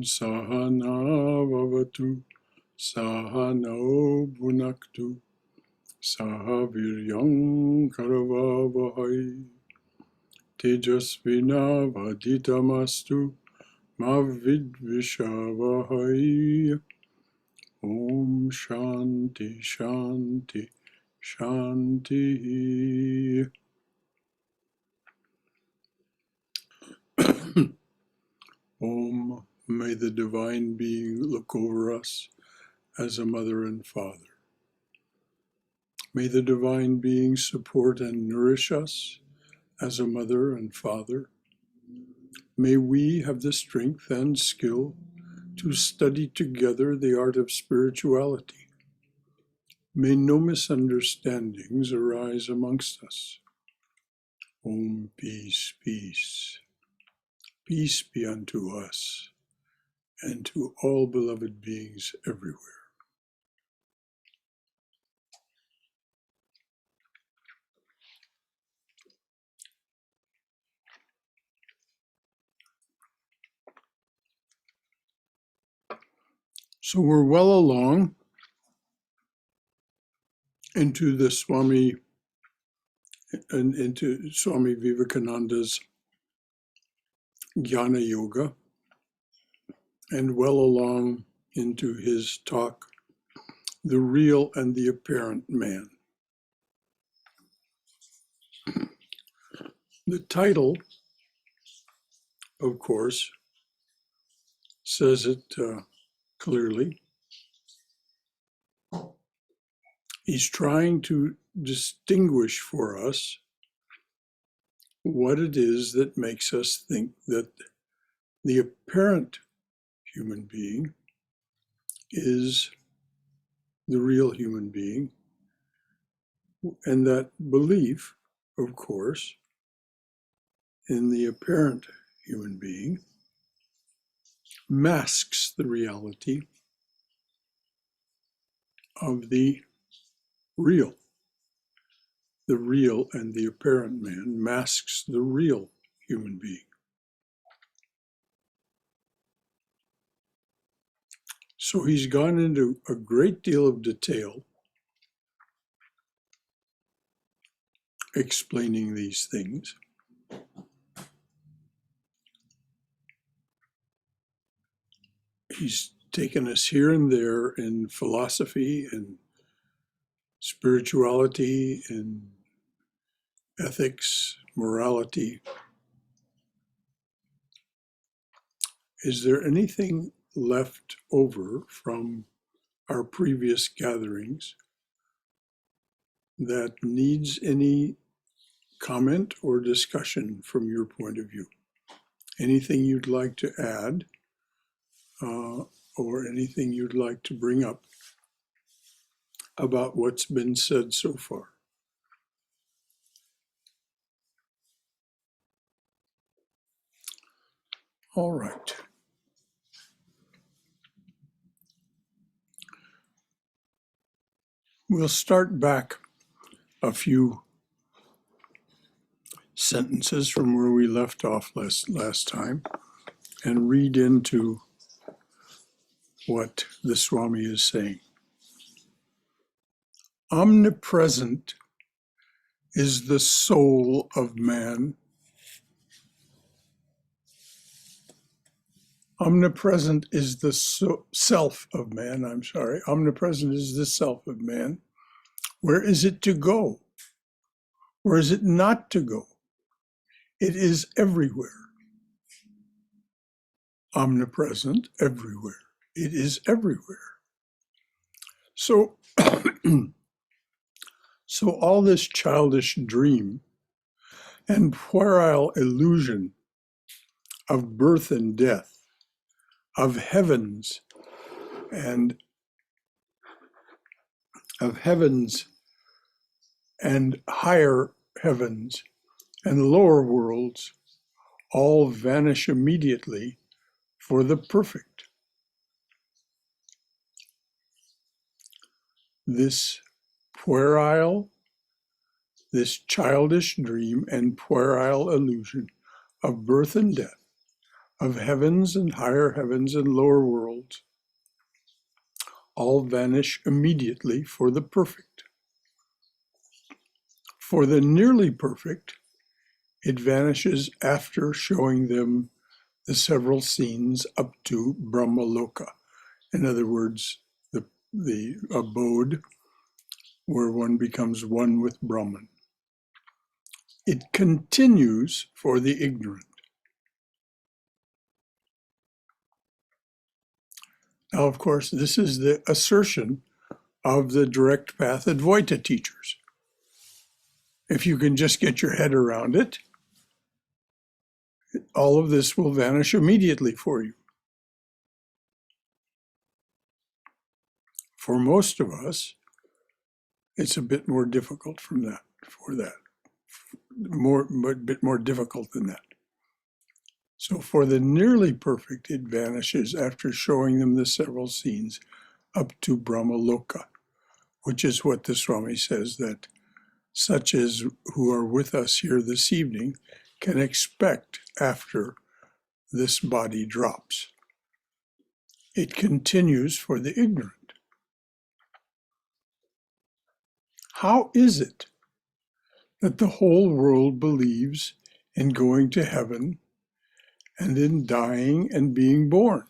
Sahana Vavatu Sahano Bhunaktu Sahaviryam Karavavahai Tejasvina Vaditamastu Mavidvishavahai. Om Shanti Shanti Shanti. Om, may the Divine Being look over us as a mother and father. May the Divine Being support and nourish us as a mother and father. May we have the strength and skill to study together the art of spirituality. May no misunderstandings arise amongst us. Om, peace, peace. Peace be unto us and to all beloved beings everywhere. So we're well along into the Swami Vivekananda's Jnana Yoga, and well along into his talk, The Real and the Apparent Man. The title, of course, says it clearly. He's trying to distinguish for us what it is that makes us think that the apparent human being is the real human being, and that belief, of course, in the apparent human being masks the reality of the real. The real and the apparent man masks the real human being. So he's gone into a great deal of detail explaining these things. He's taken us here and there in philosophy and spirituality and ethics, morality. Is there anything left over from our previous gatherings that needs any comment or discussion from your point of view? Anything you'd like to add or anything you'd like to bring up about what's been said so far? All right. We'll start back a few sentences from where we left off last time and read into what the Swami is saying. Omnipresent is the soul of man. Omnipresent is the self of man, Omnipresent is the self of man. Where is it to go? Where is it not to go? It is everywhere. Omnipresent, everywhere. It is everywhere. So, so all this childish dream and puerile illusion of birth and death, of heavens and higher heavens and lower worlds all vanish immediately for the perfect. This puerile, this childish dream and puerile illusion of birth and death, of heavens and higher heavens and lower worlds all vanish immediately for the perfect. For the nearly perfect, it vanishes after showing them the several scenes up to Brahmaloka. In other words, the abode where one becomes one with Brahman. It continues for the ignorant. Now, of course, this is the assertion of the direct path Advaita teachers. If you can just get your head around it, all of this will vanish immediately for you. For most of us, it's a bit more difficult a bit more difficult than that. So for the nearly perfect, it vanishes after showing them the several scenes up to Brahmaloka, which is what the Swami says that such as who are with us here this evening can expect after this body drops. It continues for the ignorant. How is it that the whole world believes in going to heaven and in dying and being born?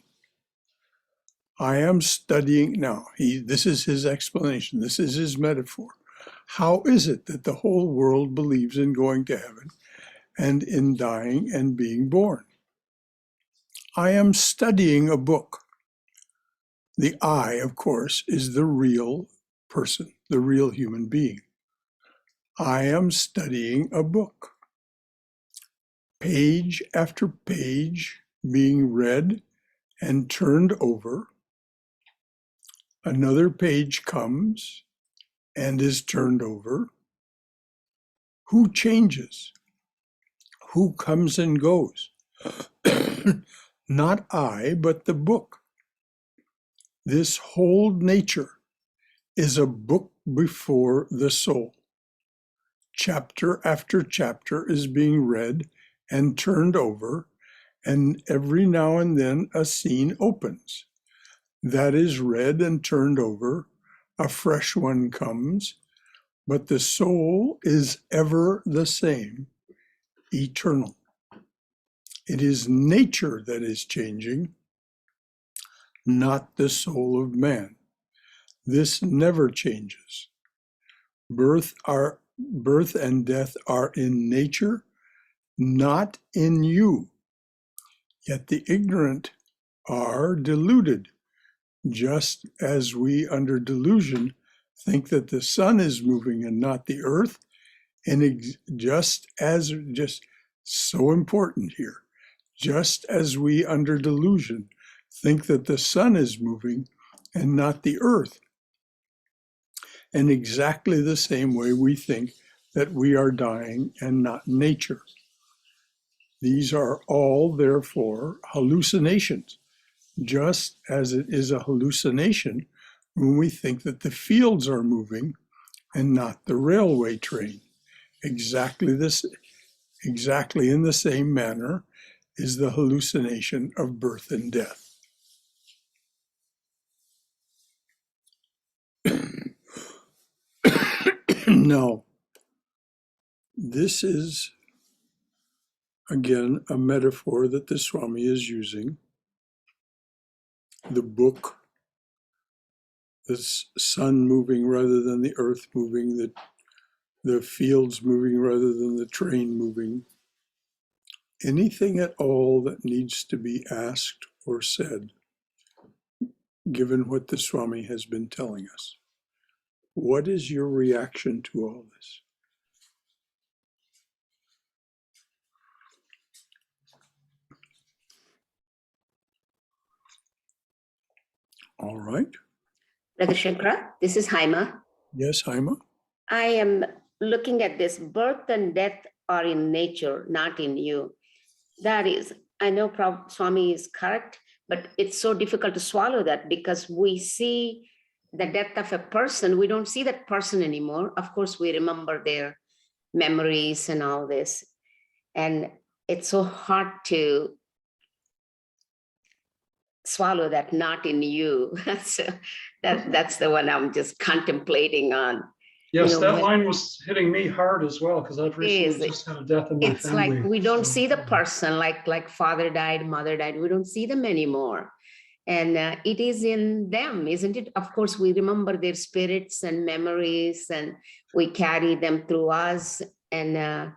I am studying now. This is his explanation. This is his metaphor. How is it that the whole world believes in going to heaven and in dying and being born? I am studying a book. The I, of course, is the real person, the real human being. I am studying a book. Page after page being read and turned over. Another page comes and is turned over. Who changes? Who comes and goes? Not I, but the book. This whole nature is a book before the soul. Chapter after chapter is being read and turned over, and every now and then a scene opens. That is read and turned over, a fresh one comes, but the soul is ever the same, eternal. It is nature that is changing, not the soul of man. This never changes. Birth and death are in nature, not in you. Yet the ignorant are deluded, just as we under delusion think that the sun is moving and not the earth, and just so important here, just as we under delusion think that the sun is moving and not the earth. In exactly the same way we think that we are dying and not nature. These are all, therefore, hallucinations, just as it is a hallucination when we think that the fields are moving and not the railway train. Exactly in the same manner is the hallucination of birth and death. Now, this is, again, a metaphor that the Swami is using. The book, the sun moving rather than the earth moving, the fields moving rather than the train moving. Anything at all that needs to be asked or said, given what the Swami has been telling us. What is your reaction to all this? All right. Brother Shankara, this is Haima. Yes, Haima. I am looking at this. Birth and death are in nature, not in you. That is, I know Swami is correct, but it's so difficult to swallow that because we see the death of a person. We don't see that person anymore. Of course, we remember their memories and all this. And it's so hard to swallow that not in you. So that's the one I'm just contemplating on. Yes, that When line was hitting me hard as well, because I've recently just had a death in my it's family. like we don't so, see the person, like father died, mother died. We don't see them anymore. And it is in them, isn't it? Of course, we remember their spirits and memories, and we carry them through us. And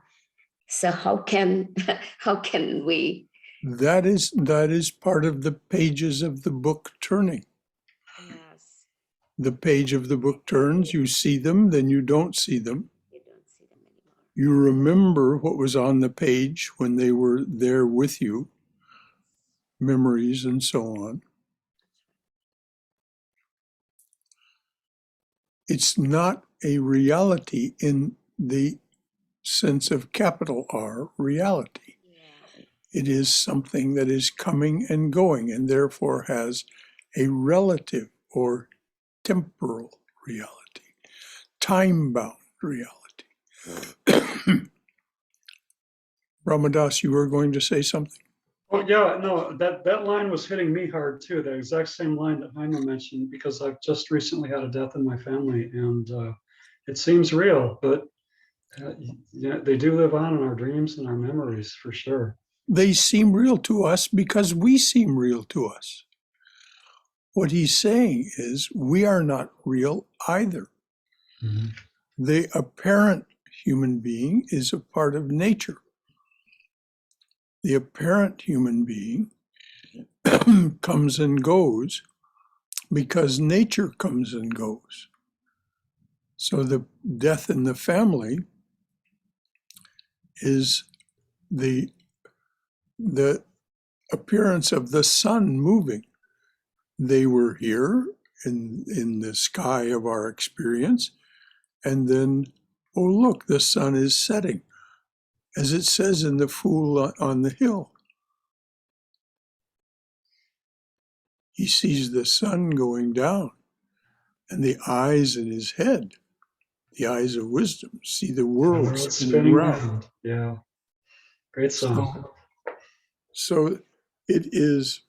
so how can how can we? That is part of the pages of the book turning. Yes, The page of the book turns, you see them, then you don't see them. you don't see them anymore. You remember what was on the page when they were there with you, memories and so on. It's not a reality in the sense of capital R, reality. Yeah. It is something that is coming and going and therefore has a relative or temporal reality, time-bound reality. Ramadas, you were going to say something? Oh yeah, no, that line was hitting me hard too. The exact same line that Jaime mentioned, because I've just recently had a death in my family, and it seems real, but yeah, they do live on in our dreams and our memories for sure. They seem real to us because we seem real to us. What he's saying is we are not real either. Mm-hmm. The apparent human being is a part of nature. The apparent human being comes and goes because nature comes and goes. So the death in the family is the appearance of the sun moving. They were here in the sky of our experience, and then, oh look, the sun is setting, as it says in the Fool on the Hill. He sees the sun going down, and the eyes in his head, the eyes of wisdom, see the world spinning round. Yeah, great song. So it is,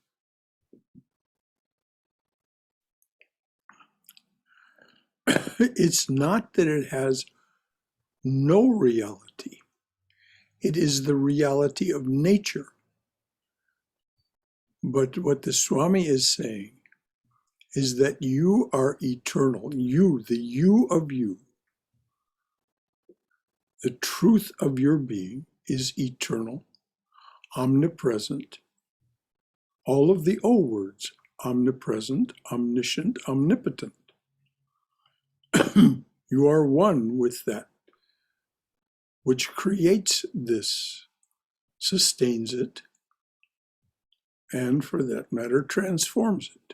it's not that it has no reality. It is the reality of nature. But what the Swami is saying is that you are eternal. You, the you of you, the truth of your being is eternal, omnipresent. All of the O words, omnipresent, omniscient, omnipotent. You are one with that which creates this, sustains it, and for that matter, transforms it.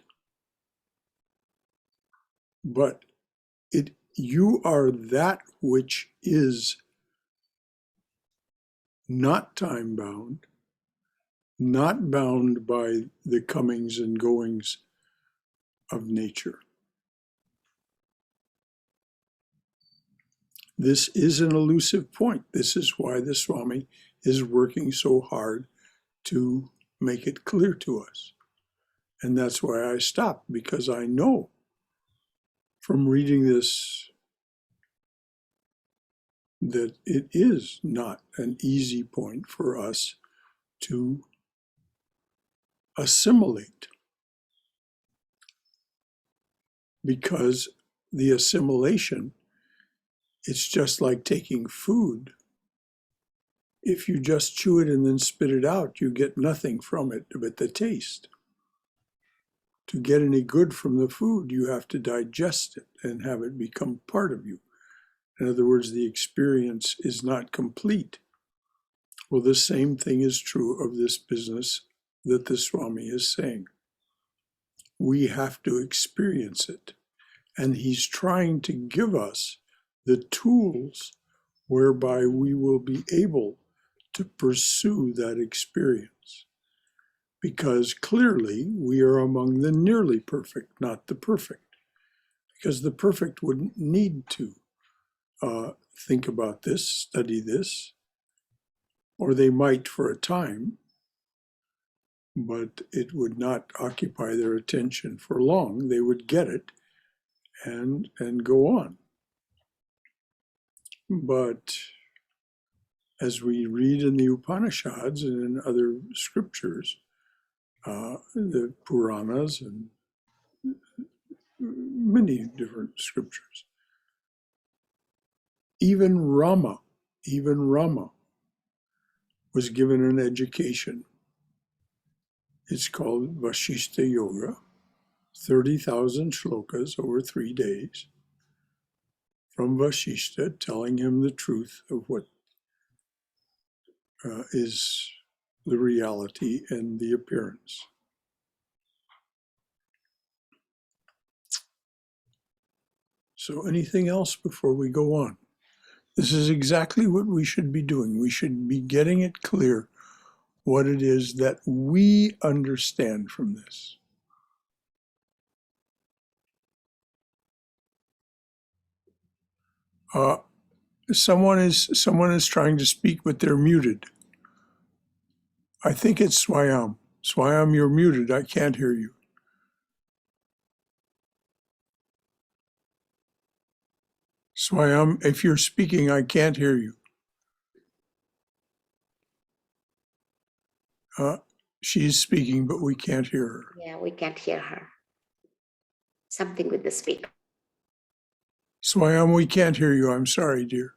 But you are that which is not time-bound, not bound by the comings and goings of nature. This is an elusive point. This is why the Swami is working so hard to make it clear to us. And that's why I stopped, because I know from reading this that it is not an easy point for us to assimilate, because the assimilation, it's just like taking food. If you just chew it and then spit it out, you get nothing from it but the taste. To get any good from the food, you have to digest it and have it become part of you. In other words, the experience is not complete. Well, the same thing is true of this business that the Swami is saying. We have to experience it. And he's trying to give us the tools whereby we will be able to pursue that experience. Because clearly we are among the nearly perfect, not the perfect. Because the perfect wouldn't need to think about this, study this, or they might for a time, but it would not occupy their attention for long. They would get it and go on. But as we read in the Upanishads and in other scriptures, the Puranas and many different scriptures, even Rama was given an education. It's called Vashishta Yoga, 30,000 shlokas over 3 days from Vashishta telling him the truth of what is the reality and the appearance. So anything else before we go on? This is exactly what we should be doing. We should be getting it clear what it is that we understand from this. Someone is trying to speak, but they're muted. I think it's Swayam. Swayam, you're muted. I can't hear you. Swayam, if you're speaking, I can't hear you. She's speaking, but we can't hear her. Yeah, we can't hear her. Something with the speaker. Swayam, we can't hear you. I'm sorry, dear.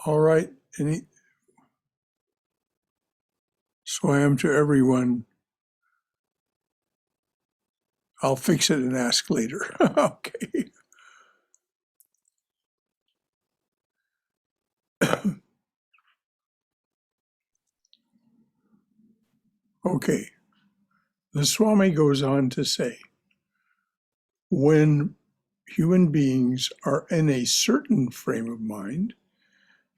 All right. Swayam, to everyone. I'll fix it and ask later. Okay. Okay. The Swami goes on to say, when human beings are in a certain frame of mind,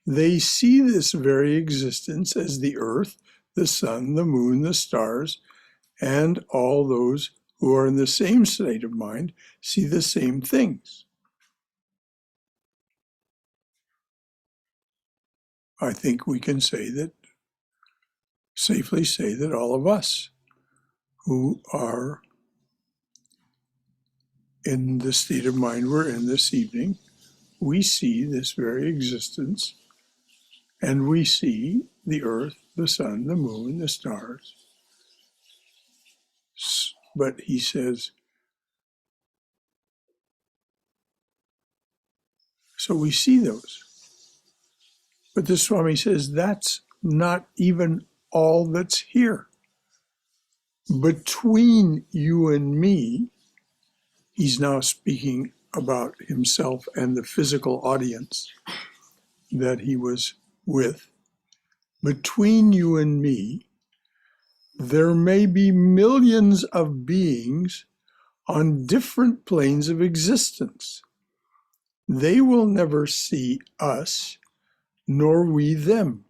they see this very existence as the earth, the sun, the moon, the stars, and all those who are in the same state of mind see the same things. I think we can safely say that all of us who are in the state of mind we're in this evening, we see this very existence, and we see the earth, the sun, the moon, the stars. But he says, so we see those. But the Swami says that's not even all that's here. Between you and me, he's now speaking about himself and the physical audience that he was with. Between you and me, there may be millions of beings on different planes of existence. They will never see us, nor we them.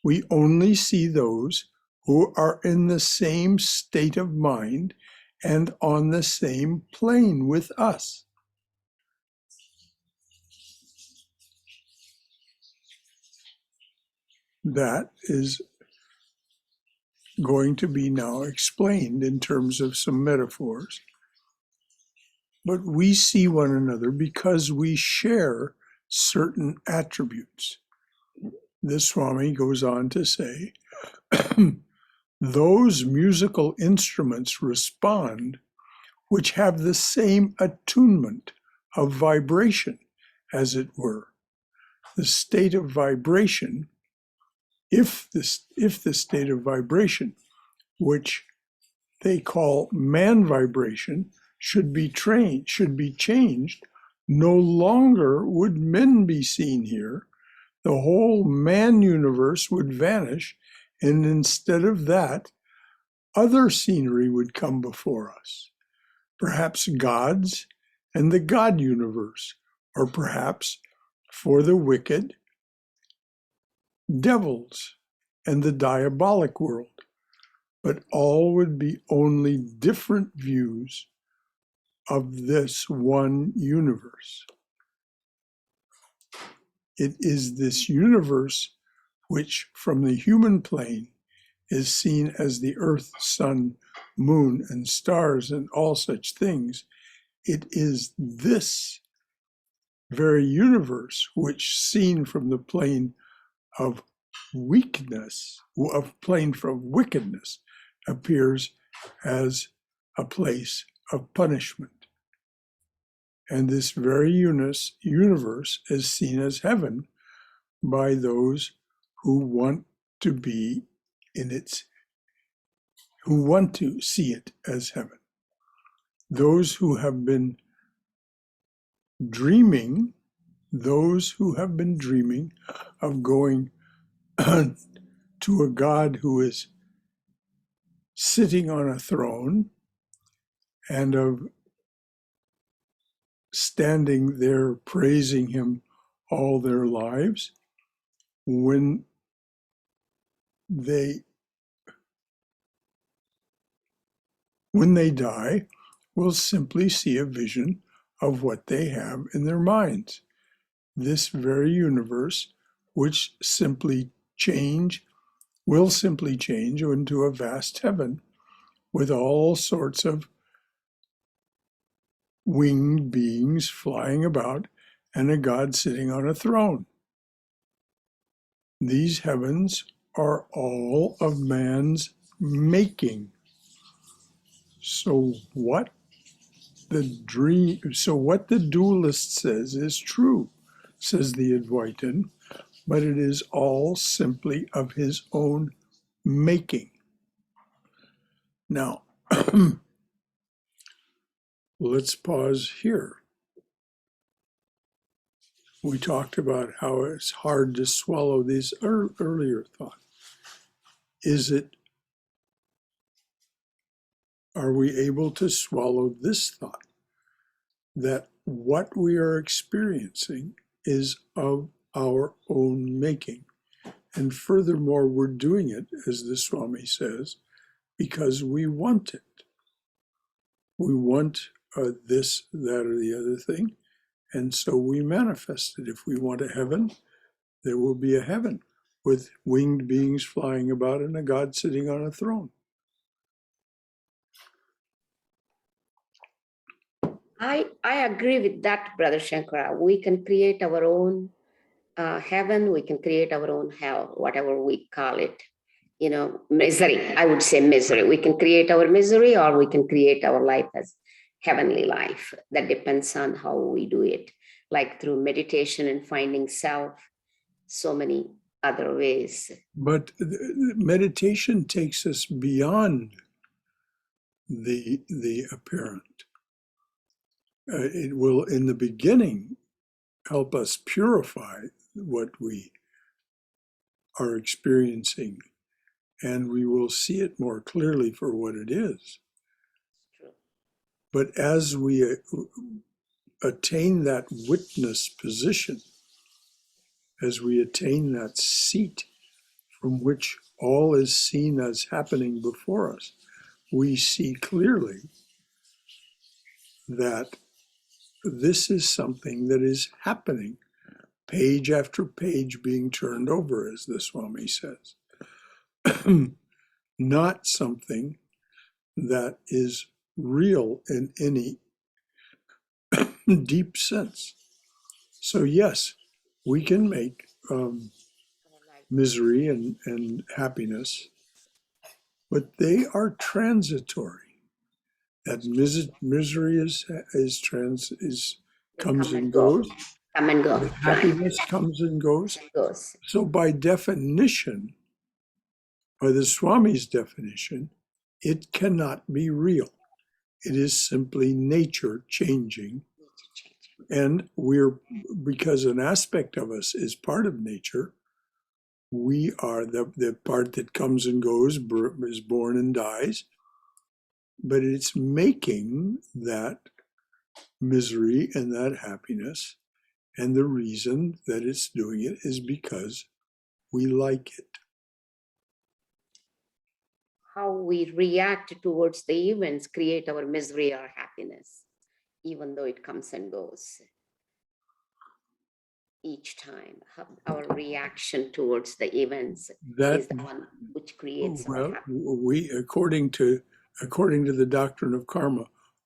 We only see those who are in the same state of mind and on the same plane with us. That is going to be now explained in terms of some metaphors. But we see one another because we share certain attributes. The Swami goes on to say, those musical instruments respond which have the same attunement of vibration, as it were. The state of vibration, if the state of vibration, which they call man vibration, should be changed, no longer would men be seen here. The whole man universe would vanish, and instead of that, other scenery would come before us. Perhaps gods and the God universe, or perhaps, for the wicked, devils and the diabolic world. But all would be only different views of this one universe. It is this universe which from the human plane is seen as the earth, sun, moon, and stars, and all such things, it is this very universe which, seen from the plane of weakness, of plane from wickedness, appears as a place of punishment. And this very universe is seen as heaven by those who want to be in its, who want to see it as heaven. Those who have been dreaming, those who have been dreaming of going to a God who is sitting on a throne and of standing there praising him all their lives, when they die, will simply see a vision of what they have in their minds. This very universe, which will simply change into a vast heaven with all sorts of winged beings flying about and a God sitting on a throne. These heavens are all of man's making. So what the dualist says is true, says the Advaitin, but it is all simply of his own making. Now, let's pause here. We talked about how it's hard to swallow these earlier thoughts. Are we able to swallow this thought that what we are experiencing is of our own making? And furthermore, we're doing it, as the Swami says, because we want it. We want this, that, or the other thing. And so we manifest it. If we want a heaven, there will be a heaven with winged beings flying about and a God sitting on a throne. I agree with that, Brother Shankara. We can create our own heaven, we can create our own hell, whatever we call it. You know, misery, I would say misery. We can create our misery or we can create our life as heavenly life. That depends on how we do it, like through meditation and finding self, so many other ways. But meditation takes us beyond the apparent. It will, in the beginning, help us purify what we are experiencing, and we will see it more clearly for what it is. True. But as we attain that witness position, as we attain that seat from which all is seen as happening before us, we see clearly that this is something that is happening, page after page being turned over, as the Swami says. Not something that is real in any deep sense. So yes, we can make misery and happiness, but they are transitory. That misery comes and goes. Come and go. Happiness comes and goes. So by definition, by the Swami's definition, it cannot be real. It is simply nature changing. And because an aspect of us is part of nature, we are the part that comes and goes, is born and dies. But it's making that misery and that happiness. And the reason that it's doing it is because we like it. How we react towards the events create our misery or happiness, even though it comes and goes. each time. Our reaction towards the events That, is the one which creates our well, happiness. we, according to the doctrine of karma,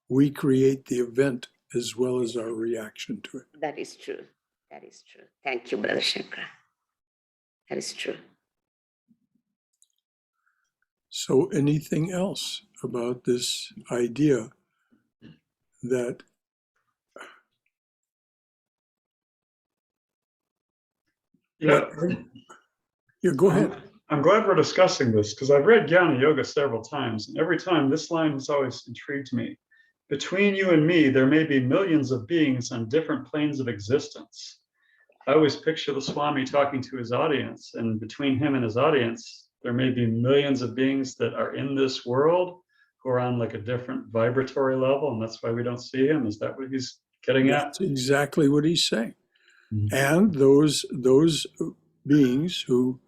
we create the event as well as our reaction to it. That is true. That is true. Thank you, Brother Shankara. That is true. So anything else about this idea that Yeah, yeah, go ahead. I'm glad we're discussing this because I've read Jnana Yoga several times, and every time this line has always intrigued me. Between you and me, there may be millions of beings on different planes of existence. I always picture the Swami talking to his audience, and between him and his audience, there may be millions of beings that are in this world who are on like a different vibratory level, and that's why we don't see him. Is that what he's getting at? That's exactly what he's saying. Mhm. And those beings who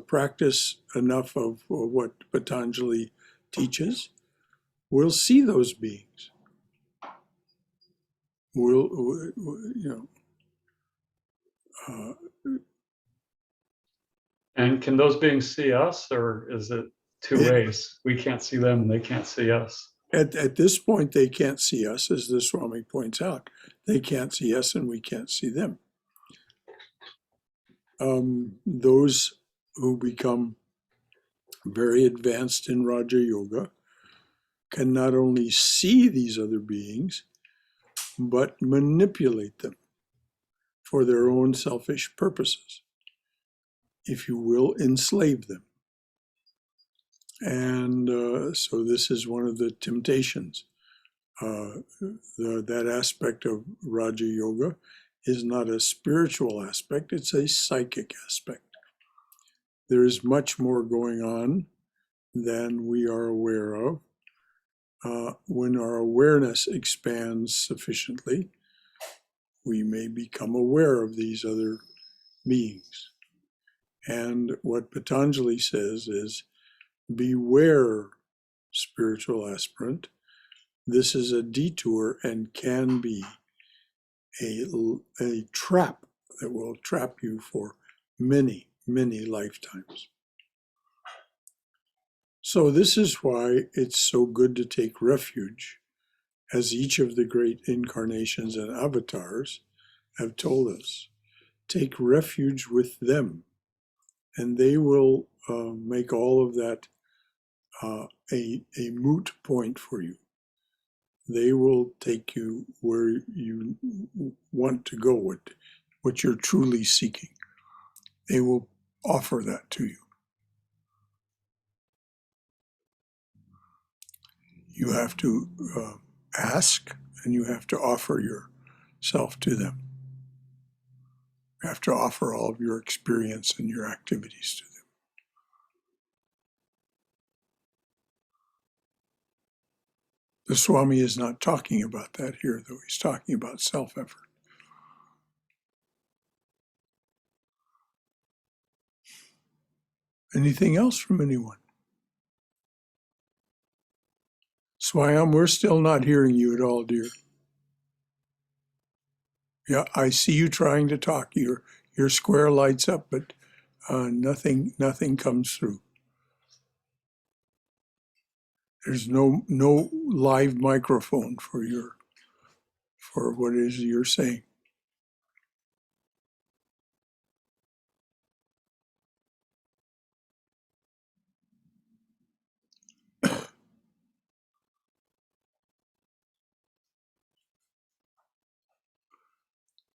practice enough of what Patanjali teaches will see those beings. Will, you know, And can those beings see us, or is it two ways? We can't see them and they can't see us. at this point, they can't see us, as the Swami points out. They can't see us and we can't see them. Those who become very advanced in Raja Yoga can not only see these other beings, but manipulate them for their own selfish purposes. If you will, enslave them. And so this is one of the temptations. That aspect of Raja Yoga is not a spiritual aspect, it's a psychic aspect. There is much more going on than we are aware of. When our awareness expands sufficiently, we may become aware of these other beings. And what Patanjali says is, beware, spiritual aspirant. This is a detour and can be a trap that will trap you for many, many lifetimes. So this is why it's so good to take refuge, as each of the great incarnations and avatars have told us. Take refuge with them, and they will make all of that a moot point for you. They will take you where you want to go, what you're truly seeking. They will offer that to you. You have to ask, and you have to offer yourself to them. You have to offer all of your experience and your activities to them. The Swami is not talking about that here, though. He's talking about self-effort. Anything else from anyone? Swayam, we're still not hearing you at all, dear. Yeah, I see you trying to talk. Your square lights up, but nothing comes through. There's no live microphone for what it is you're saying.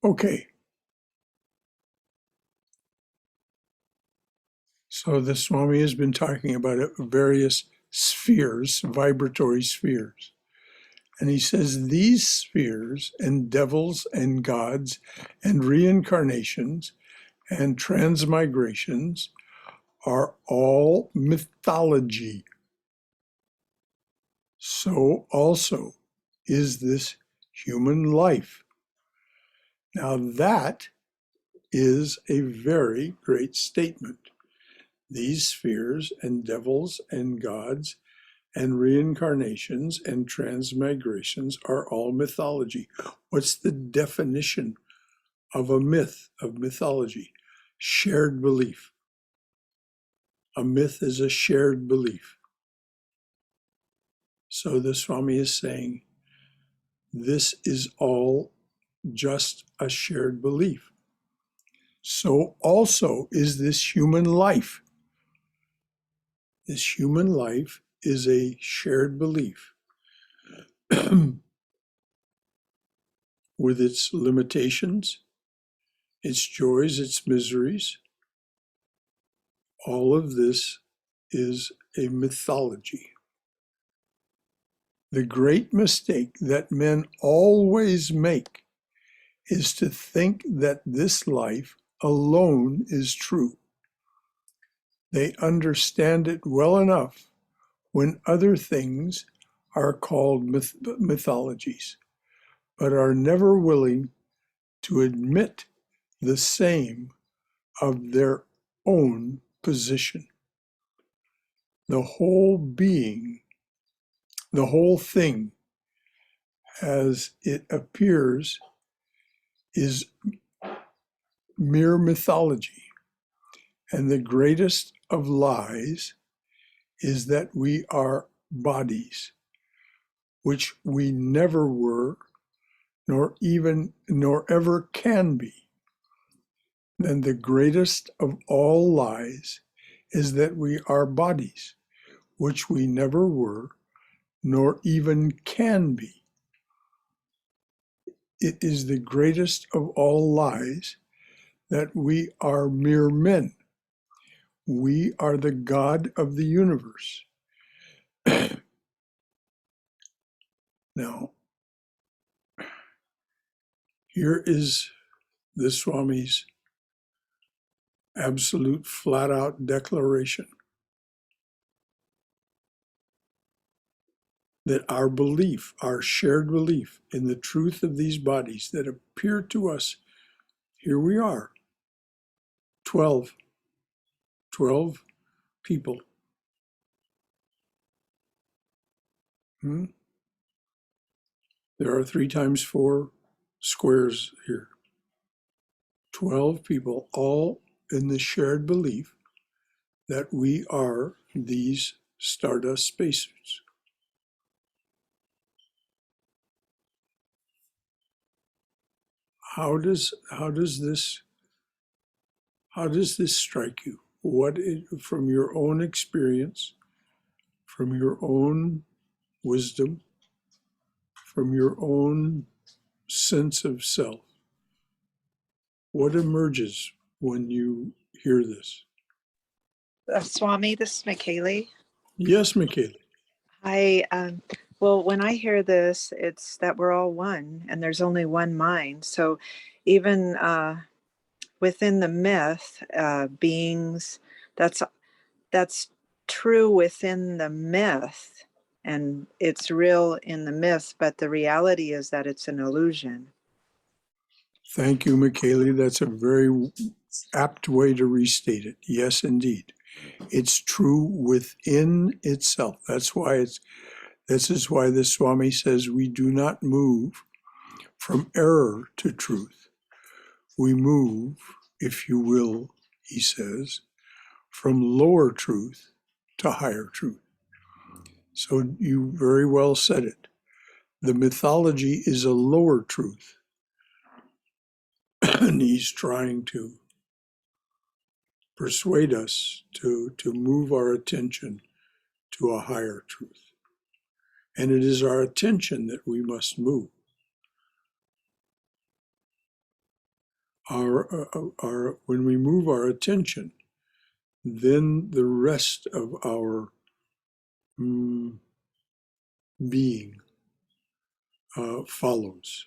Okay. So the Swami has been talking about various spheres, vibratory spheres. And he says these spheres and devils and gods and reincarnations and transmigrations are all mythology. So also is this human life. Now that is a very great statement. These spheres and devils and gods and reincarnations and transmigrations are all mythology. What's the definition of a myth, of mythology, shared belief. A myth is a shared belief. So the Swami is saying, this is all just a shared belief. So also is this human life. This human life is a shared belief with its limitations, its joys, its miseries. All of this is a mythology. The great mistake that men always make is to think that this life alone is true. They understand it well enough when other things are called mythologies, but are never willing to admit the same of their own position. The whole being, the whole thing, as it appears, is mere mythology. And the greatest of lies is that we are bodies, which we never were, nor ever can be. Then the greatest of all lies is that we are bodies, which we never were, nor even can be. It is the greatest of all lies that we are mere men. We are the God of the universe. Now, here is the Swami's absolute flat-out declaration that our belief, our shared belief in the truth of these bodies that appear to us, here we are, 12 people. There are 3 times 4 squares here. 12 people, all in the shared belief that we are these stardust spacesuits. How does this strike you? From your own experience, from your own wisdom, from your own sense of self, what emerges when you hear this? Swami, this is McKaylee. Yes, Michaela. Well, when I hear this, it's that we're all one and there's only one mind. So even within the myth, beings, that's true within the myth, and it's real in the myth, but the reality is that it's an illusion. Thank you, Michaela. That's a very apt way to restate it. Yes, indeed. It's true within itself. This is why the Swami says we do not move from error to truth. We move, if you will, he says, from lower truth to higher truth. So you very well said it. The mythology is a lower truth. And he's trying to persuade us to move our attention to a higher truth. And it is our attention that we must move. When we move our attention, then the rest of our being follows,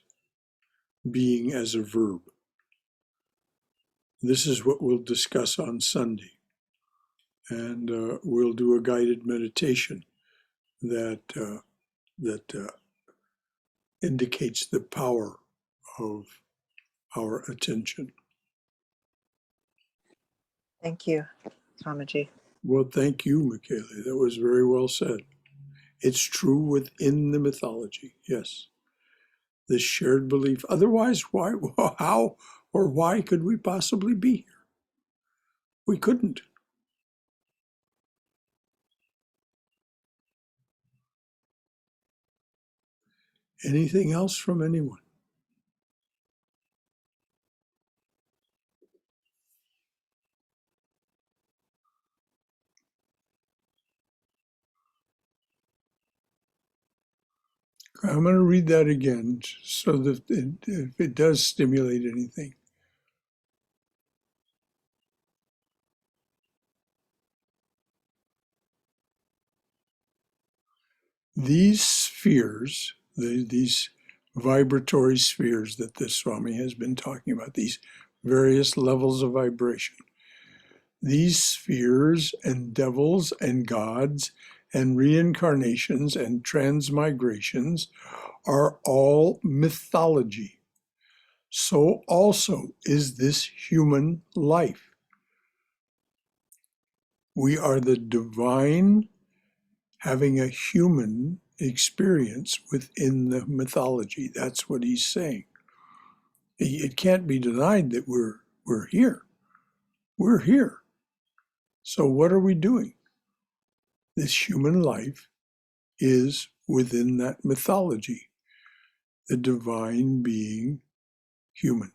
being as a verb. This is what we'll discuss on Sunday. And we'll do a guided meditation that indicates the power of our attention. Thank you, Swamiji. Well, thank you, Michaela. That was very well said. It's true within the mythology, yes. This shared belief. Otherwise, Or why could we possibly be here? We couldn't. Anything else from anyone? I'm going to read that again so that if it does stimulate anything. These spheres, these vibratory spheres that the Swami has been talking about, these various levels of vibration, these spheres and devils and gods and reincarnations and transmigrations are all mythology. So also is this human life. We are the divine having a human experience within the mythology. That's what he's saying. It can't be denied that we're here. We're here. So what are we doing? This human life is within that mythology, the divine being human.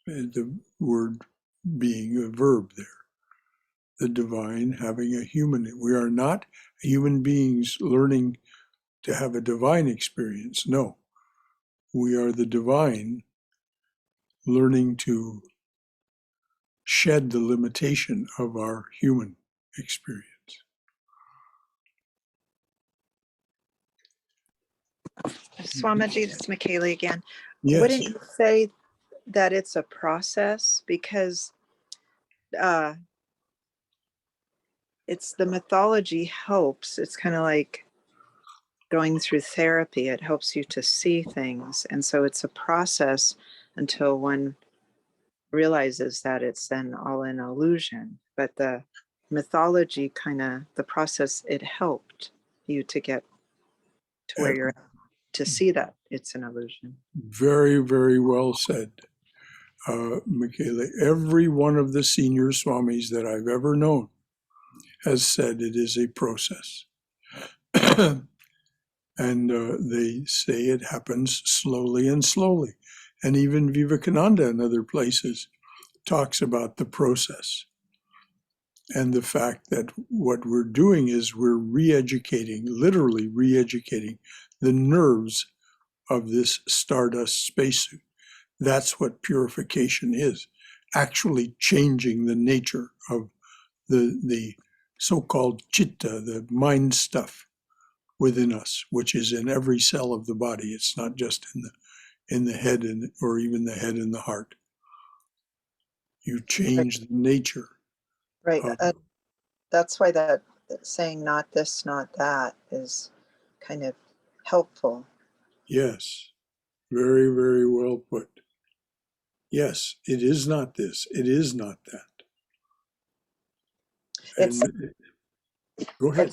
The word being a verb there. The divine having a human. We are not human beings learning to have a divine experience. No, we are the divine learning to shed the limitation of our human experience. Swamiji, this is Michaela again. Yes. Wouldn't you say that it's a process? Because it's the mythology helps. It's kind of like going through therapy. It helps you to see things. And so it's a process until one realizes that it's then all an illusion. But the mythology the process, it helped you to get to where you're at, to see that it's an illusion. Very, very well said, Michaela. Every one of the senior swamis that I've ever known has said it is a process. And they say it happens slowly and slowly. And even Vivekananda in other places talks about the process. And the fact that what we're doing is we're re-educating, literally re-educating the nerves of this stardust spacesuit. That's what purification is, actually changing the nature of the so-called chitta, the mind stuff within us, which is in every cell of the body. It's not just in the head or even the head and the heart. You change the nature. Right. Of, That's why that saying "not this, not that" is kind of helpful. yes, very, very well put. Yes, it is not this. It is not that. It's And go ahead.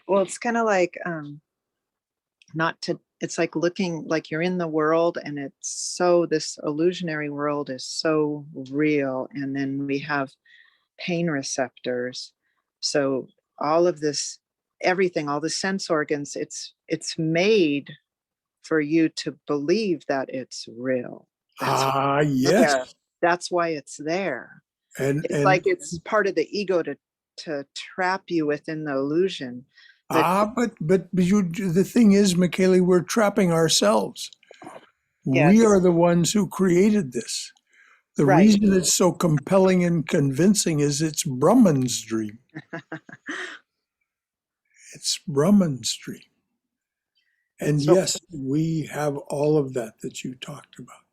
it's kind of like it's like looking like you're in the world, and it's so, this illusionary world is so real, and then we have pain receptors. So all of this, everything, all the sense organs, it's made for you to believe that it's real. Yes. There. That's why it's there. And It's like it's part of the ego to trap you within the illusion. but the thing is, Michaela, we're trapping ourselves. Yes. We are the ones who created this. The Right. reason it's so compelling and convincing is it's Brahman's dream. It's Brahman's dream. And So- yes, we have all of that you talked about.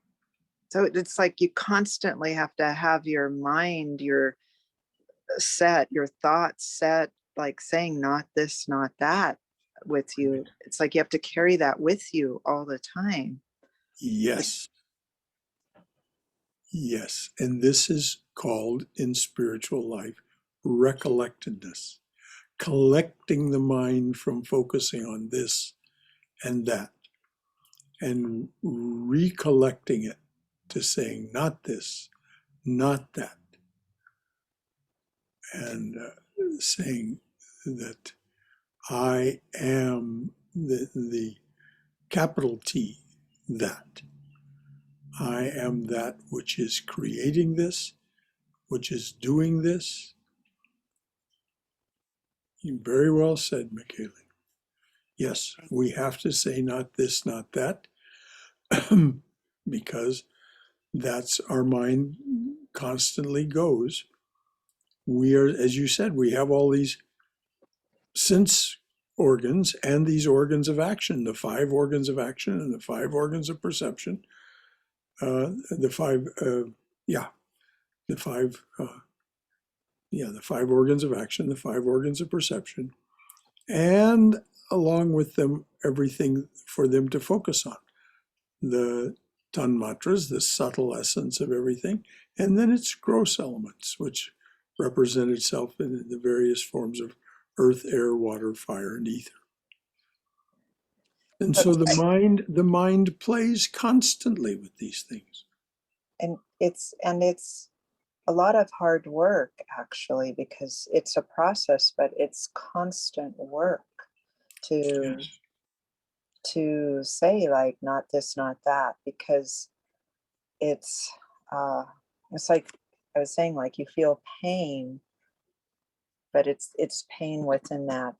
So it's like you constantly have to have your mind, your thoughts set, like saying not this, not that with you. It's like you have to carry that with you all the time. Yes. Yes. And this is called in spiritual life recollectedness, collecting the mind from focusing on this and that and recollecting it to saying not this, not that, and saying that I am the capital T, that. I am that which is creating this, which is doing this. You very well said, Michaela. Yes, we have to say not this, not that, because that's our mind constantly goes. We are, as you said, we have all these sense organs and these organs of action, the 5 organs of action and the 5 organs of perception, the 5 organs of action, the 5 organs of perception, and along with them, everything for them to focus on. The tanmatras, the subtle essence of everything, and then its gross elements, which represent itself in the various forms of earth, air, water, fire, and ether. And so the mind plays constantly with these things. And it's a lot of hard work, actually, because it's a process, but it's constant work to Yes. to say, like, not this, not that, because it's like I was saying, like, you feel pain, but it's pain within that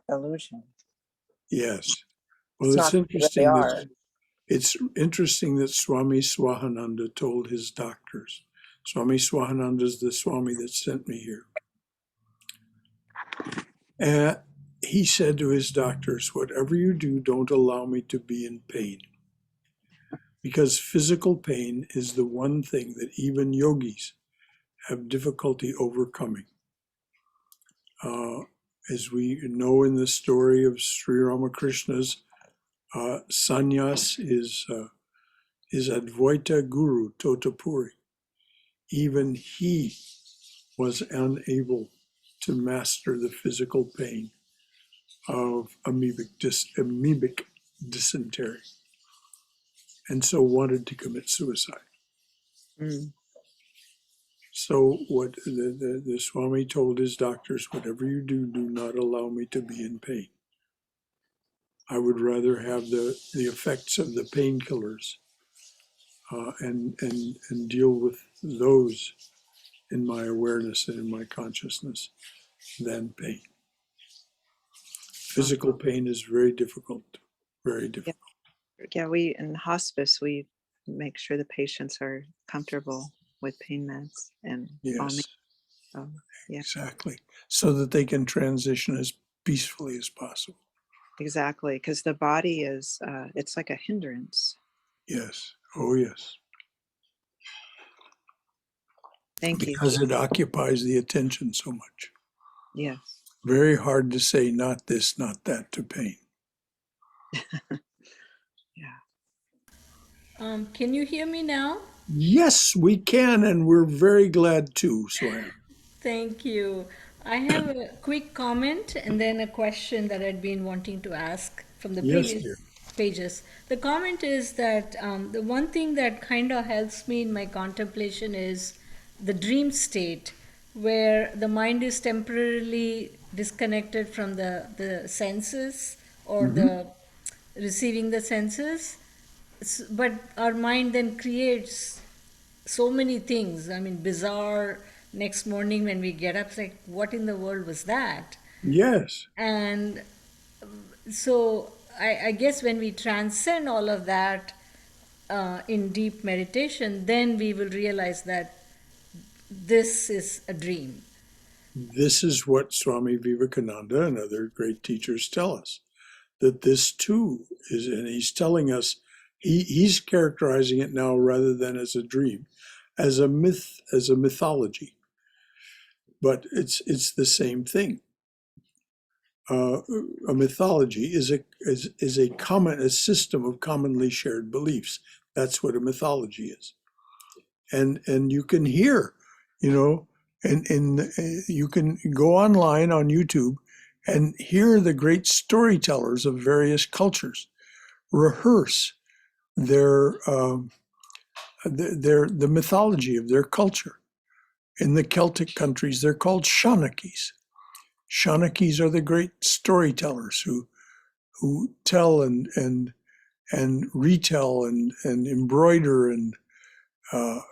illusion. Yes. Well, It's it's not who they interesting are. it's interesting that Swami Swahananda told his doctors. Swami Swahananda is the Swami that sent me here. He said to his doctors, whatever you do, don't allow me to be in pain. Because physical pain is the one thing that even yogis have difficulty overcoming. As we know in the story of Sri Ramakrishna's sannyas, is Advaita Guru Totapuri. Even he was unable to master the physical pain of amoebic dysentery, and so wanted to commit suicide. Mm. So what the Swami told his doctors, whatever you do, do not allow me to be in pain. I would rather have the effects of the painkillers and deal with those in my awareness and in my consciousness than pain. Physical pain is very difficult, very difficult. Yeah, we in hospice, we make sure the patients are comfortable with pain meds and calming. Yes, So, yeah, exactly. So that they can transition as peacefully as possible. exactly. Because the body is, it's like a hindrance. Yes. Oh, yes. Thank you. Because it occupies the attention so much. Yes. Very hard to say not this, not that to pain. Yeah. Can you hear me now? Yes, we can, and we're very glad to, Swam. Thank you. I have a quick comment and then a question that I'd been wanting to ask from the Yes, previous dear. pages. The comment is that the one thing that kind of helps me in my contemplation is the dream state, where the mind is temporarily disconnected from the senses or the receiving the senses. But our mind then creates so many things. I mean, bizarre. Next morning when we get up, it's like, what in the world was that? Yes. And so I guess when we transcend all of that in deep meditation, then we will realize that this is a dream. This is what Swami Vivekananda and other great teachers tell us, that this too is, and he's telling us, he's characterizing it now rather than as a dream, as a myth, as a mythology. But it's the same thing. A mythology is a system of commonly shared beliefs. That's what a mythology is. And you can hear, and you can go online on YouTube and hear the great storytellers of various cultures rehearse their the mythology of their culture. In the Celtic countries, they're called Shanakis. Shanakis are the great storytellers who tell and retell and embroider and the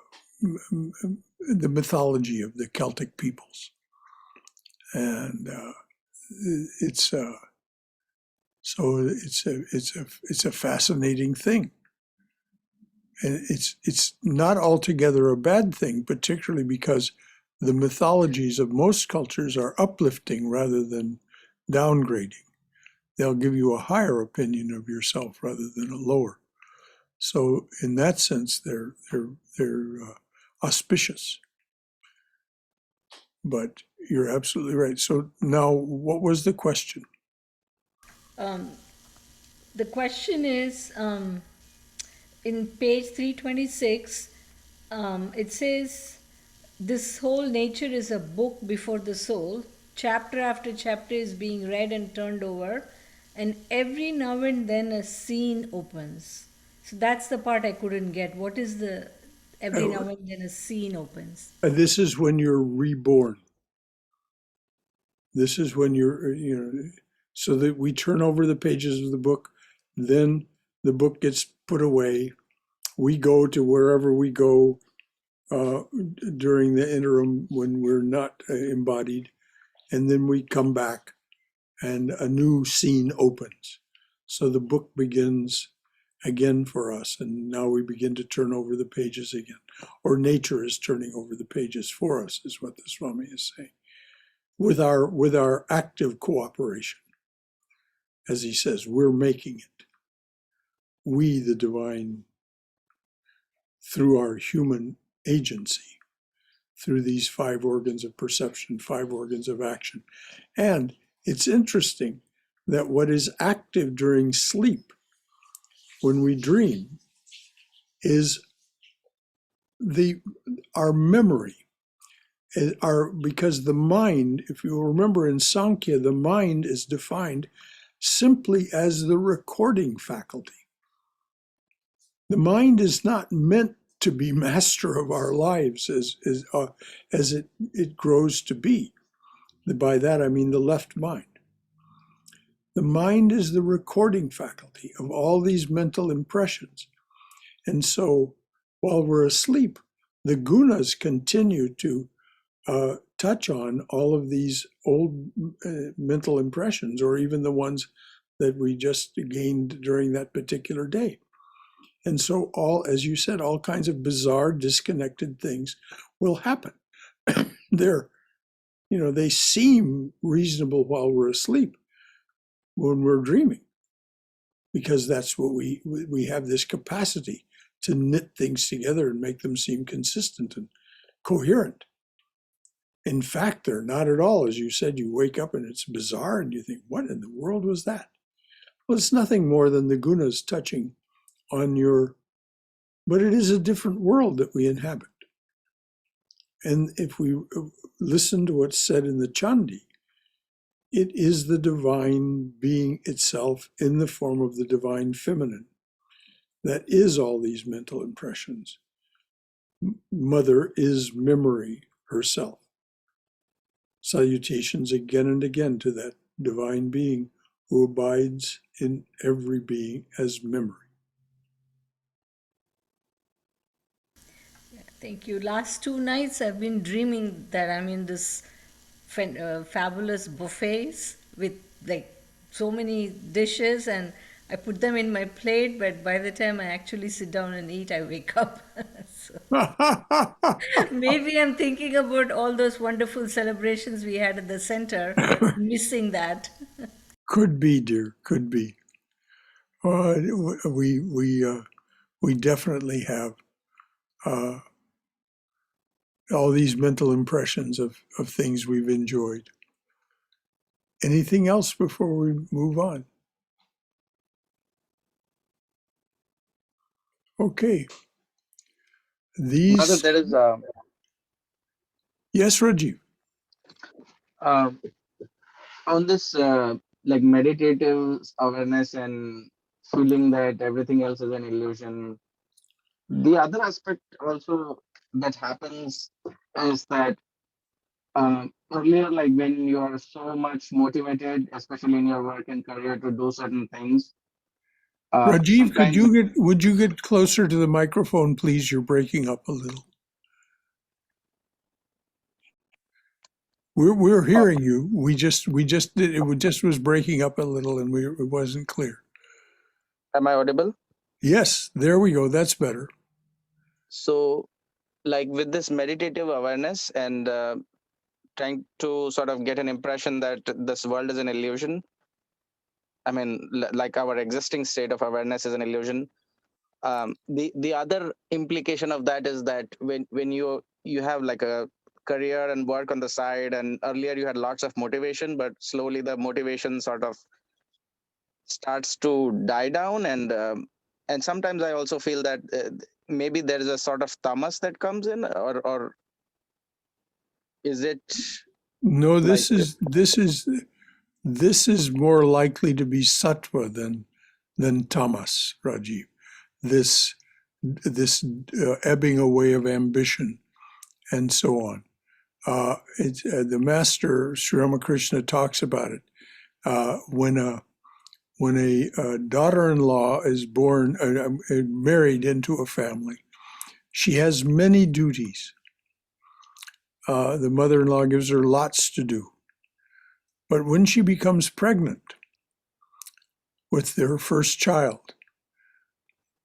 mythology of the Celtic peoples. And it's a fascinating thing. And it's not altogether a bad thing, particularly because the mythologies of most cultures are uplifting rather than downgrading. They'll give you a higher opinion of yourself rather than a lower. So in that sense, they're auspicious. But you're absolutely right. So now, what was the question? The question is, in page 326, it says, this whole nature is a book before the soul. Chapter after chapter is being read and turned over, and every now and then a scene opens. So that's the part I couldn't get. What is the every now and then a scene opens? This is when you're reborn. This is when you're, so that we turn over the pages of the book, then the book gets put away. We go to wherever we go during the interim when we're not embodied, and then we come back and a new scene opens. So the book begins again for us, and now we begin to turn over the pages again. Or nature is turning over the pages for us, is what the Swami is saying. With our active cooperation. As he says, we're making it. We, the divine, through our human agency, through these 5 organs of perception, 5 organs of action. And it's interesting that what is active during sleep, when we dream, is our memory. Because the mind, if you remember in Sankhya, the mind is defined simply as the recording faculty. The mind is not meant to be master of our lives as it grows to be. By that I mean the left mind. The mind is the recording faculty of all these mental impressions. And so while we're asleep, the gunas continue to touch on all of these old mental impressions, or even the ones that we just gained during that particular day. And so as you said, all kinds of bizarre, disconnected things will happen. They seem reasonable while we're asleep when we're dreaming, because that's what we have this capacity to knit things together and make them seem consistent and coherent. In fact, they're not at all. As you said, you wake up and it's bizarre and you think, what in the world was that? Well, it's nothing more than the gunas touching on but it is a different world that we inhabit. And if we listen to what's said in the Chandi, it is the divine being itself in the form of the divine feminine that is all these mental impressions. Mother is memory herself. Salutations again and again to that divine being who abides in every being as memory. Thank you. Last 2 nights I've been dreaming that I'm in this fabulous buffets with like so many dishes, and I put them in my plate, but by the time I actually sit down and eat, I wake up. So maybe I'm thinking about all those wonderful celebrations we had at the center, missing that. Could be, dear, could be. We definitely have all these mental impressions of things we've enjoyed. Anything else before we move on? Okay. Brother, there is Yes, Rajiv. On this like meditative awareness and feeling that everything else is an illusion. The other aspect also that happens is that earlier, like when you are so much motivated, especially in your work and career, to do certain things, Rajiv, sometimes would you get closer to the microphone, please? You're breaking up a little. We're uh, hearing you. It just was breaking up a little, and it wasn't clear. am I audible? Yes, there we go. That's better. So, like with this meditative awareness and trying to sort of get an impression that this world is an illusion. I mean, like our existing state of awareness is an illusion. The other implication of that is that when you have like a career and work on the side, and earlier you had lots of motivation, but slowly the motivation sort of starts to die down, and sometimes I also feel that maybe there is a sort of tamas that comes in, or is it No, like this is more likely to be sattva than tamas, Rajiv. This ebbing away of ambition and so on. The master Sri Ramakrishna talks about it. When a daughter-in-law is born, married into a family, she has many duties. The mother-in-law gives her lots to do. But when she becomes pregnant with their first child,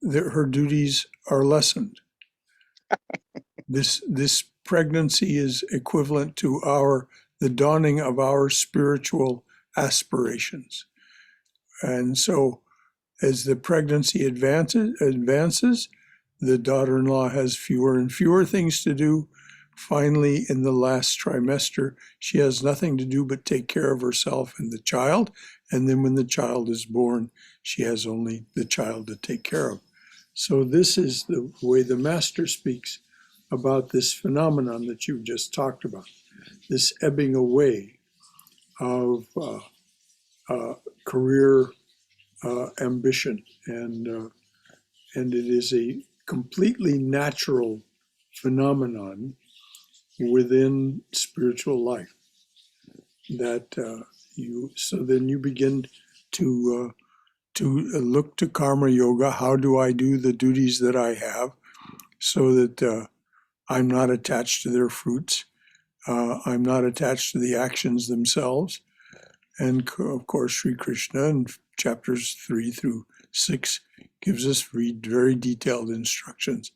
her duties are lessened. This pregnancy is equivalent to the dawning of our spiritual aspirations. And so as the pregnancy advances, the daughter-in-law has fewer and fewer things to do. Finally, in the last trimester, she has nothing to do but take care of herself and the child. And then when the child is born, she has only the child to take care of. So this is the way the master speaks about this phenomenon that you've just talked about, this ebbing away of career ambition, and it is a completely natural phenomenon within spiritual life that then you begin to look to karma yoga. How do I do the duties that I have so that I'm not attached to their fruits? I'm not attached to the actions themselves. And of course, Sri Krishna in chapters 3 through 6 gives us very detailed instructions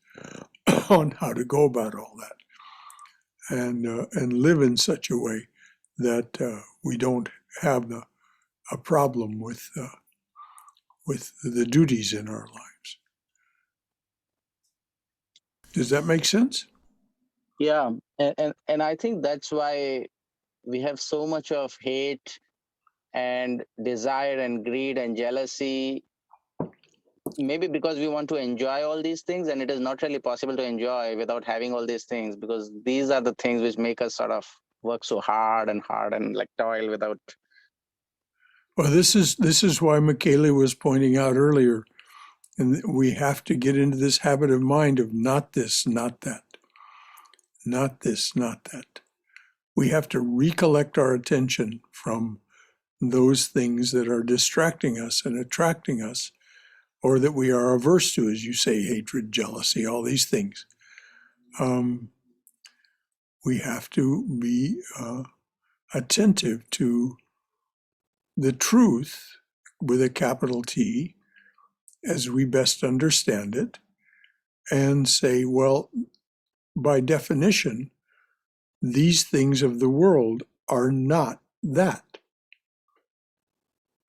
on how to go about all that and live in such a way that we don't have a problem with the duties in our lives. Does that make sense? Yeah, and I think that's why we have so much of hate and desire and greed and jealousy. Maybe because we want to enjoy all these things, and it is not really possible to enjoy without having all these things, because these are the things which make us sort of work so hard and like toil without. Well, this is why Michele was pointing out earlier, and we have to get into this habit of mind of not this, not that. Not this, not that. We have to recollect our attention from those things that are distracting us and attracting us, or that we are averse to, as you say, hatred, jealousy, all these things. We have to be attentive to the truth with a capital T as we best understand it, and say, well, by definition, these things of the world are not that.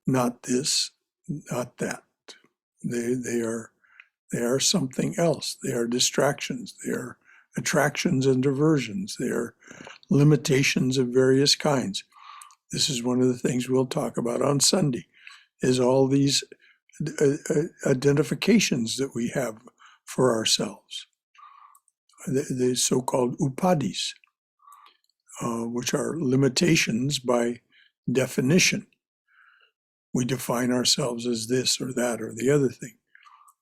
Not this, not that. They are something else. They are distractions. They are attractions and diversions. They are limitations of various kinds. This is one of the things we'll talk about on Sunday, is all these identifications that we have for ourselves, the so-called upadis, which are limitations by definition. We define ourselves as this or that or the other thing,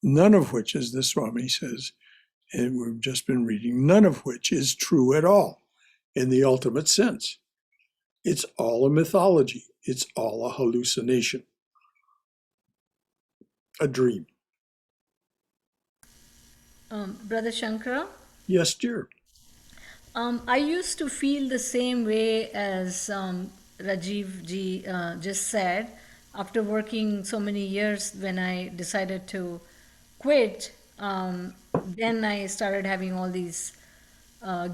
none of which, as the Swami says, and we've just been reading, none of which is true at all in the ultimate sense. It's all a mythology. It's all a hallucination, a dream. Brother Shankara, Yes, dear. I used to feel the same way as Rajiv ji just said. After working so many years, when I decided to quit, then I started having all these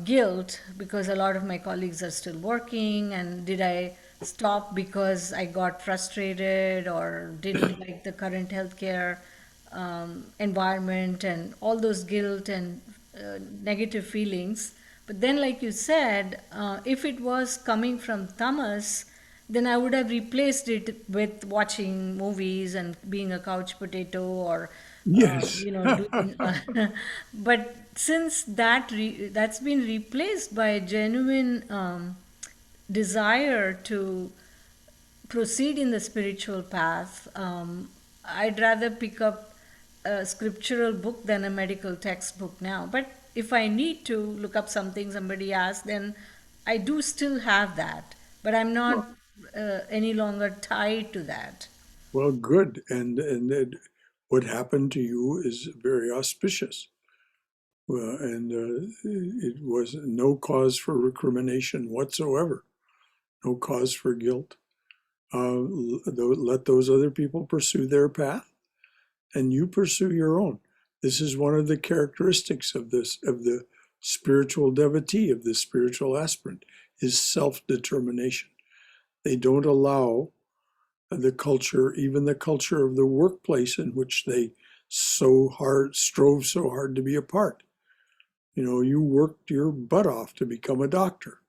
guilt because a lot of my colleagues are still working. And did I stop because I got frustrated or didn't like the current healthcare environment, and all those guilt and negative feelings. But then, like you said, if it was coming from tamas, then I would have replaced it with watching movies and being a couch potato, or Yes. doing. But since that's been replaced by a genuine desire to proceed in the spiritual path, I'd rather pick up a scriptural book than a medical textbook now. But if I need to look up something somebody asked, then I do still have that. But I'm not any longer tied to that. Well, good. And what happened to you is very auspicious. Well, and it was no cause for recrimination whatsoever, no cause for guilt. Let those other people pursue their path, and you pursue your own. This is one of the characteristics of the spiritual devotee, of the spiritual aspirant, is self-determination. They don't allow the culture, even the culture of the workplace in which they strove so hard to be a part. You worked your butt off to become a doctor.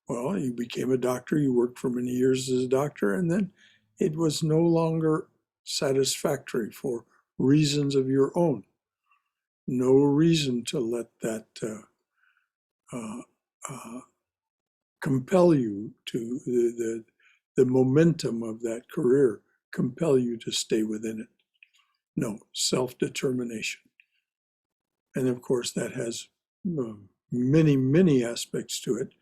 Well, you became a doctor, you worked for many years as a doctor, and then it was no longer satisfactory for reasons of your own. No reason to let that compel you to the momentum of that career, compel you to stay within it. No, self-determination. And of course, that has many, many aspects to it.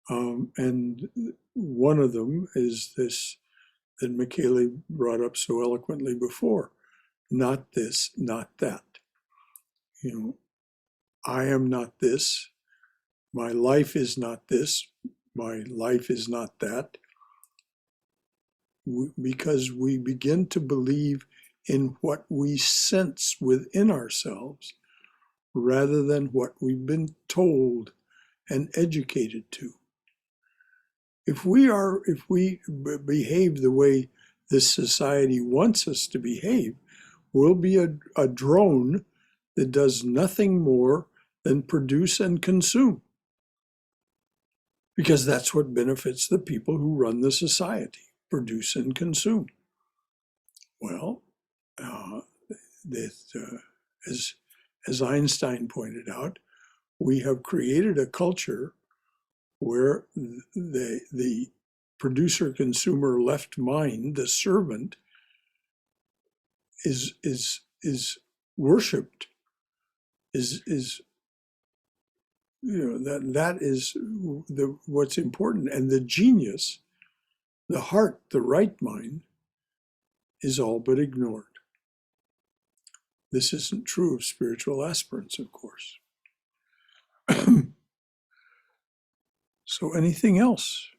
And one of them is this that Michele brought up so eloquently before: not this, not that. I am not this. My life is not this. My life is not that. Because we begin to believe in what we sense within ourselves rather than what we've been told and educated to. If we behave the way this society wants us to behave, we'll be a drone that does nothing more than produce and consume. Because that's what benefits the people who run the society, produce and consume. Well, as Einstein pointed out, we have created a culture where the producer-consumer left mind, the servant, is worshipped, is that is what's important, and the genius, the heart, the right mind, is all but ignored. This isn't true of spiritual aspirants, of course. So anything else?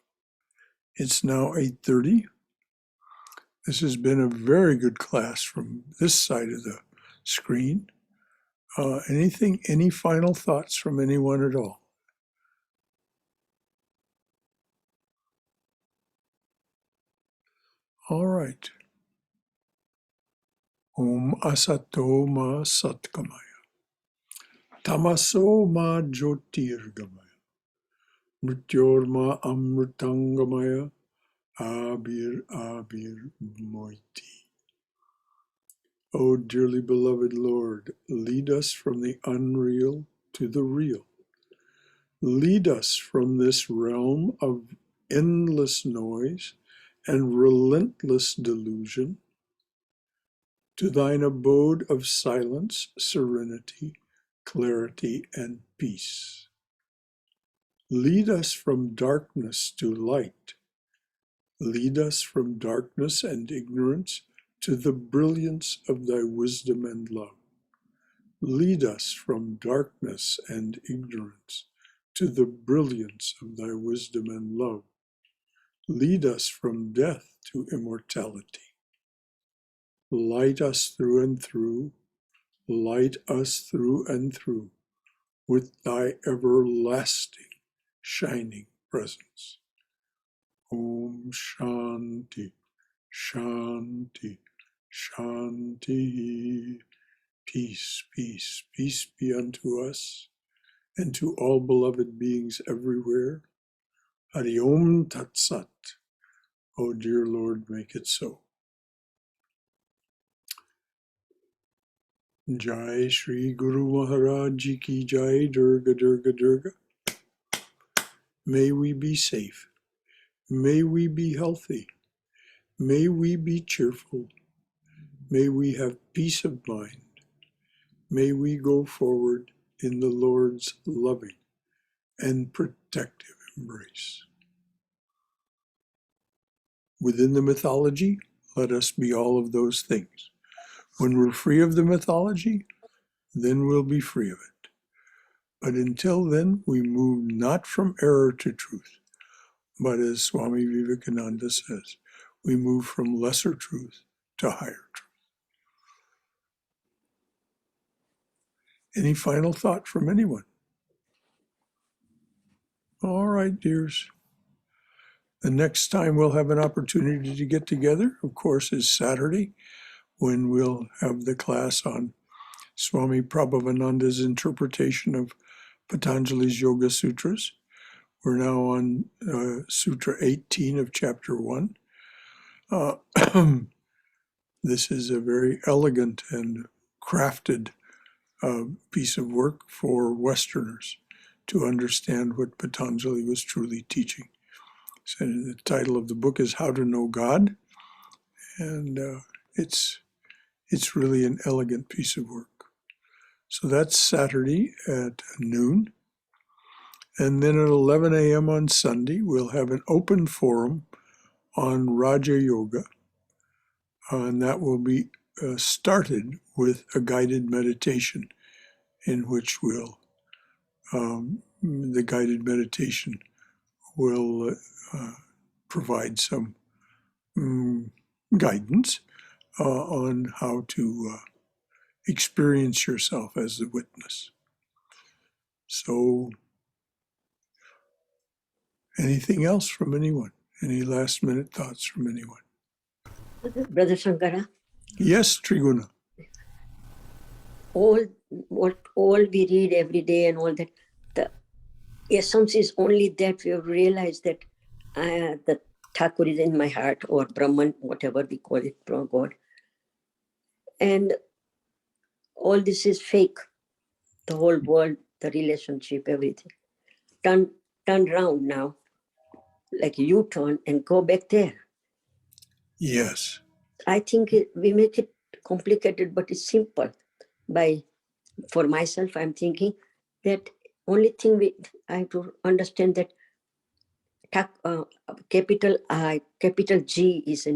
It's now 8:30. This has been a very good class from this side of the screen. Any final thoughts from anyone at all? All right. Om Asato Ma Satkamaya. Tamaso Ma Jyotirgamaya. Mrityorma Amritangamaya. Abir Moiti. O dearly beloved Lord, lead us from the unreal to the real. Lead us from this realm of endless noise and relentless delusion to thine abode of silence, serenity, clarity, and peace. Lead us from darkness to light. Lead us from darkness and ignorance to the brilliance of thy wisdom and love. Lead us from darkness and ignorance to the brilliance of thy wisdom and love. Lead us from death to immortality. Light us through and through, light us through and through with thy everlasting shining presence. Om Shanti, Shanti, Shanti. Peace, peace, peace be unto us and to all beloved beings everywhere. Hari Om Tat Sat. Oh dear Lord, make it so. Jai Shri Guru Maharaj Ji Ki Jai, Durga Durga Durga. May we be safe. May we be healthy. May we be cheerful. May we have peace of mind. May we go forward in the Lord's loving and protective embrace. Within the mythology, let us be all of those things. When we're free of the mythology, then we'll be free of it. But until then, we move not from error to truth, but as Swami Vivekananda says, we move from lesser truth to higher truth. Any final thought from anyone? All right, dears. The next time we'll have an opportunity to get together, of course, is Saturday, when we'll have the class on Swami Prabhavananda's interpretation of Patanjali's Yoga Sutras. We're now on Sutra 18 of Chapter 1. This is a very elegant and crafted piece of work for Westerners to understand what Patanjali was truly teaching. So the title of the book is How to Know God, and it's really an elegant piece of work. So that's Saturday at noon. And then at 11 a.m. on Sunday, we'll have an open forum on Raja Yoga. And that will be started with a guided meditation in which the guided meditation will provide some guidance on how to experience yourself as the witness. So, anything else from anyone? Any last minute thoughts from anyone? Brother Shankara, Yes, Triguna. all we read every day and all that, the essence is only that we have realized that the Thakur is in my heart, or Brahman, whatever we call it, God. And all this is fake. The whole world, the relationship, everything. Turn around now, like you turn and go back there. Yes. I think we make it complicated, but it's simple. For myself, I'm thinking that only thing I have to understand that capital I, capital G is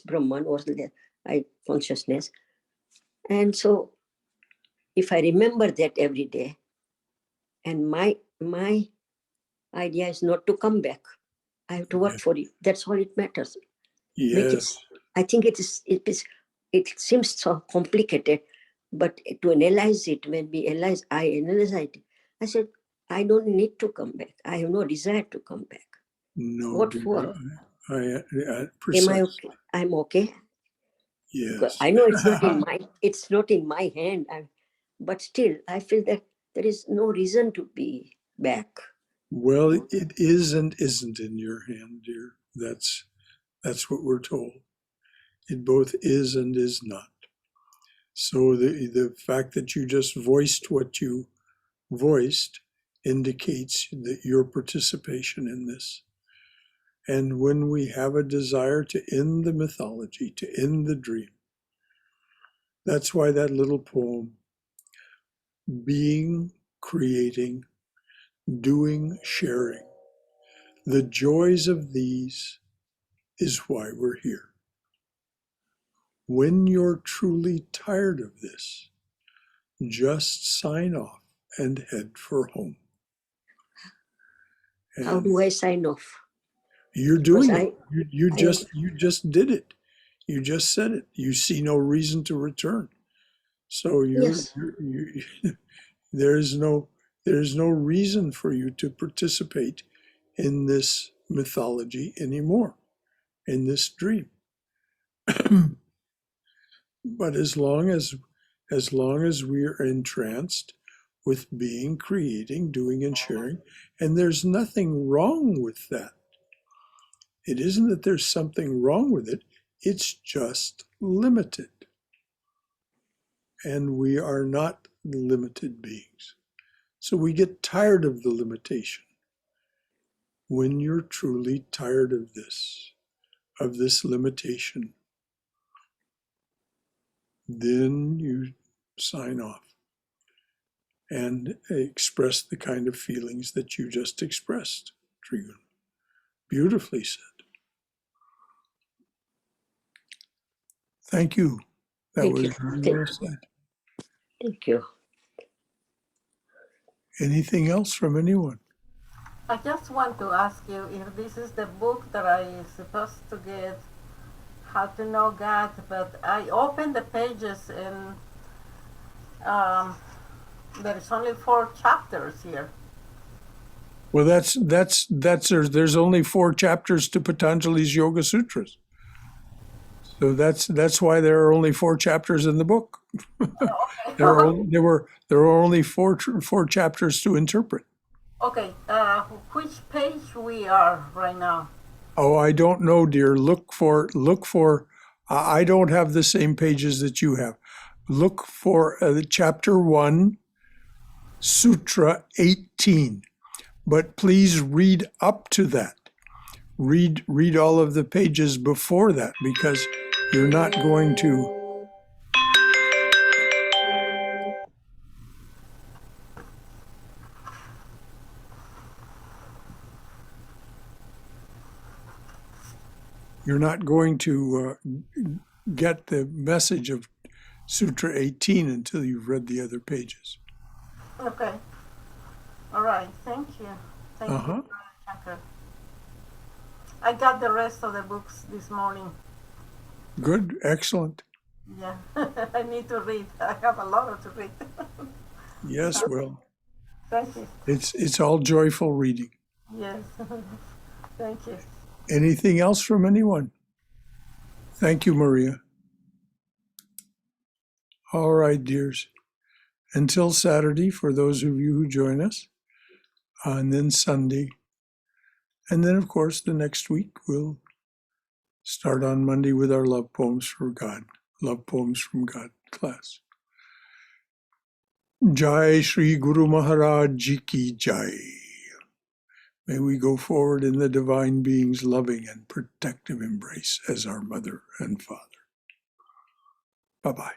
Brahman, or the I consciousness. And so if I remember that every day, and my idea is not to come back, I have to work for it. That's all it matters. Yes. I think it seems so complicated, but to analyze it, when I analyze it, I said, I don't need to come back. I have no desire to come back. No, What dear, for? precise. Am I okay? I'm okay. Yes. I know it's not in my hand, but still I feel that there is no reason to be back. Well, it is and isn't in your hand, dear. That's what we're told. It both is and is not. So the fact that you just voiced what you voiced indicates that your participation in this. And when we have a desire to end the mythology, to end the dream, that's why that little poem being, creating, doing, sharing. The joys of these is why we're here. When you're truly tired of this, just sign off and head for home. How do I sign off? You're Because doing it. You I- just did it. You just said it. You see no reason to return. So Yes. there's no reason for you to participate in this mythology anymore, in this dream. But as long as we're entranced with being, creating, doing, and sharing, and there's nothing wrong with that. It isn't that there's something wrong with it, it's just limited. And we are not limited beings. So we get tired of the limitation. When you're truly tired of this limitation, then you sign off and express the kind of feelings that you just expressed, Trigun. Beautifully said. Thank you. That Thank was you. very well said. Thank you. Anything else from anyone? I just want to ask you if this is the book that I'm supposed to get, How to Know God, but I opened the pages and there's only 4 chapters here. Well, there's only 4 chapters to Patanjali's Yoga Sutras. So that's why there are only 4 chapters in the book. There are only 4 chapters to interpret. Okay, which page we are right now? Oh, I don't know, dear. Look for. I don't have the same pages that you have. Look for chapter 1, Sutra 18. But please read up to that. Read all of the pages before that, because you're not going to. You're not going to get the message of Sutra 18 until you've read the other pages. Okay. All right. Thank you. Thank you, Shankara. I got the rest of the books this morning. Good, excellent. Yeah, I need to read. I have a lot to read. Yes, well, Thank you. it's all joyful reading. Yes. Thank you. Anything else from anyone? Thank you, Maria. All right, dears. Until Saturday, for those of you who join us, and then Sunday. And then, of course, the next week we'll start on Monday with our Love Poems for God, Love Poems from God class. Jai Shri Guru Maharaj Ji Ki Jai. May we go forward in the Divine Being's loving and protective embrace as our Mother and Father. Bye-bye.